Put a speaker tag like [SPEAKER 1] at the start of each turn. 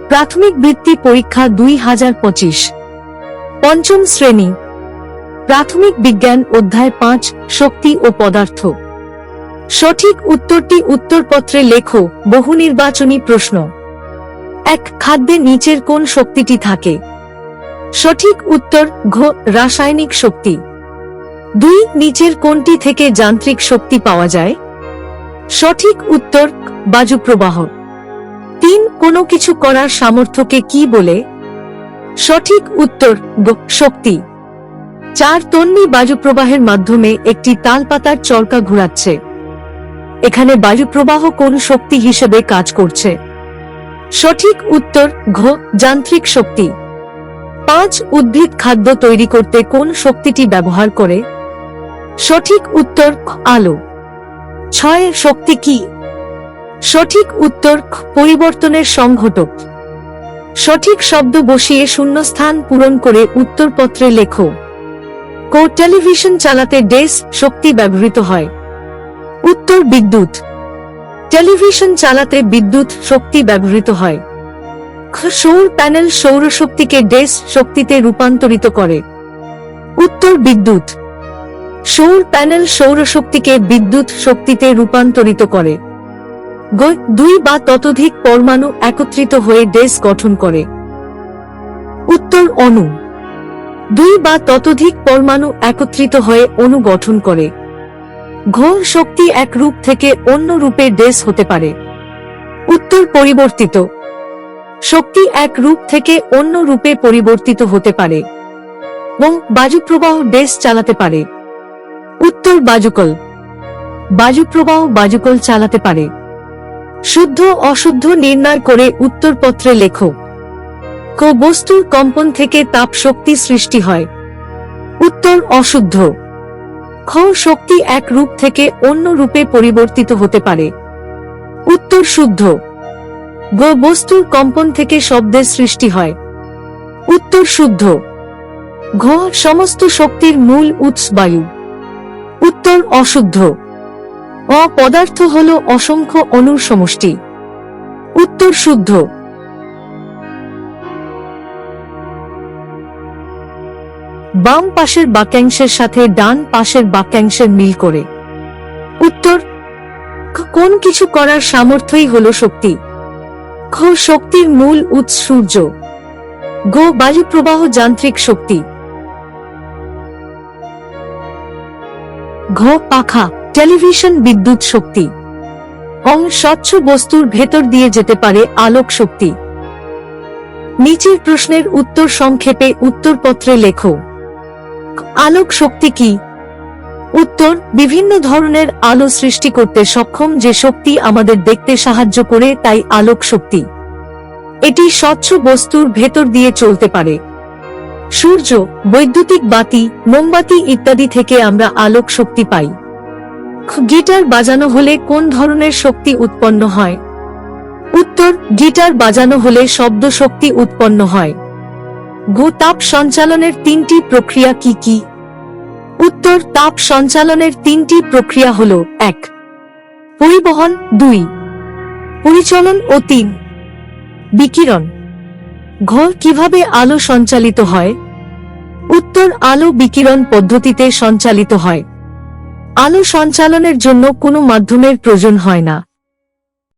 [SPEAKER 1] প্রাথমিক বৃত্তি পরীক্ষা 2025 পঞ্চম শ্রেণী প্রাথমিক বিজ্ঞান অধ্যায় 5 শক্তি ও পদার্থ। সঠিক উত্তরটি উত্তরপত্রে লেখো। বহু নির্বাচনী প্রশ্ন। 1. খাদ্যে নিচের কোন শক্তিটি থাকে? সঠিক উত্তর ঘ রাসায়নিক শক্তি। 2. নিচের কোনটি থেকে যান্ত্রিক শক্তি পাওয়া যায়? সঠিক উত্তর বায়ুপ্রবাহ। 3. কোনো কিছু করার সামর্থ্যকে কি বলে? সঠিক উত্তর গ শক্তি। 4. তন্বী বায়ুপ্রবাহের মাধ্যমে একটি তালপাতার চরকা ঘুরাচ্ছে। এখানে বায়ুপ্রবাহ কোন শক্তি হিসেবে কাজ করছে? সঠিক উত্তর ঘ যান্ত্রিক শক্তি। 5. উদ্ভিদ খাদ্য তৈরি করতে কোন শক্তিটি ব্যবহার করে? সঠিক উত্তর আলো। 6. শক্তি কি? সঠিক উত্তর পরিবর্তনের সংঘটক। সঠিক শব্দ বসিয়ে শূন্যস্থান পূরণ করে উত্তরপত্রে লেখো। ক টেলিভিশন চালাতে ডেস শক্তি ব্যবহৃত হয়? উত্তর বিদ্যুৎ। টেলিভিশন চালাতে বিদ্যুৎ শক্তি ব্যবহৃত হয়। খ সৌর প্যানেল সৌরশক্তিকে ডেস শক্তিতে রূপান্তরিত করে? উত্তর বিদ্যুৎ। সৌর প্যানেল সৌরশক্তিকে বিদ্যুৎ শক্তিতে রূপান্তরিত করে। গ 2 বা ততোধিক পরমাণু একত্রিত হয়ে ডেস গঠন করে? উত্তর অণু। 2 বা ততোধিক পরমাণু একত্রিত হয়ে অণু গঠন করে। ঘ শক্তি এক রূপ থেকে অন্য রূপে ডেস হতে পারে? উত্তর পরিবর্তিত। শক্তি এক রূপ থেকে অন্য রূপে পরিবর্তিত হতে পারে। এবং বায়ুপ্রবাহ ডেস চালাতে পারে? উত্তর বায়ুকল। বায়ুপ্রবাহ বায়ুকল চালাতে পারে। শুদ্ধ অশুদ্ধ নির্ণয় করে উত্তরপত্রে লেখো। ক বস্তুর কম্পন থেকে তাপ শক্তি সৃষ্টি হয়? উত্তর অশুদ্ধ। খ শক্তি এক রূপ থেকে অন্য রূপে পরিবর্তিত হতে পারে? উত্তর শুদ্ধ। গ বস্তুর কম্পন থেকে শব্দের সৃষ্টি হয়? উত্তর শুদ্ধ। ঘ সমস্ত শক্তির মূল উৎস বায়ু? উত্তর অশুদ্ধ। অ পদার্থ হল অসংখ্য অণুর সমষ্টি? উত্তর শুদ্ধ। বাম পাশের বাক্যাংশের সাথে ডান পাশের বাক্যাংশের মিল করে? উত্তর কোন কিছু করার সামর্থ্যই হল শক্তি? খ শক্তির মূল উৎস সূর্য। গ বায়ুপ্রবাহ যান্ত্রিক শক্তি। ঘ পাখা টেলিভিশন বিদ্যুৎ শক্তি। অং স্বচ্ছ বস্তুর ভেতর দিয়ে যেতে পারে আলোক শক্তি। নিচের প্রশ্নের উত্তর সংক্ষেপে উত্তরপত্রে লেখো। আলোক শক্তি কি? উত্তর বিভিন্ন ধরনের আলো সৃষ্টি করতে সক্ষম যে শক্তি আমাদের দেখতে সাহায্য করে তাই আলোক শক্তি। এটি স্বচ্ছ বস্তুর ভেতর দিয়ে চলতে পারে। সূর্য বৈদ্যুতিক বাতি মোমবাতি ইত্যাদি থেকে আমরা আলোক শক্তি পাই। গিটার বাজানো হলে কোন ধরনের শক্তি উৎপন্ন হয়? উত্তর গিটার বাজানো হলে শব্দ শক্তি উৎপন্ন হয়। ঘ তাপ সঞ্চালনের 3টি প্রক্রিয়া কি কি? উত্তর তাপ সঞ্চালনের 3টি প্রক্রিয়া হল 1 পরিবহন, 2 পরিচলন ও 3 বিকিরণ। ঘ কিভাবে আলো সঞ্চালিত হয়? উত্তর আলো বিকিরণ পদ্ধতিতে সঞ্চালিত হয়। আলো সঞ্চালনের জন্য কোনো মাধ্যমের প্রয়োজন হয় না।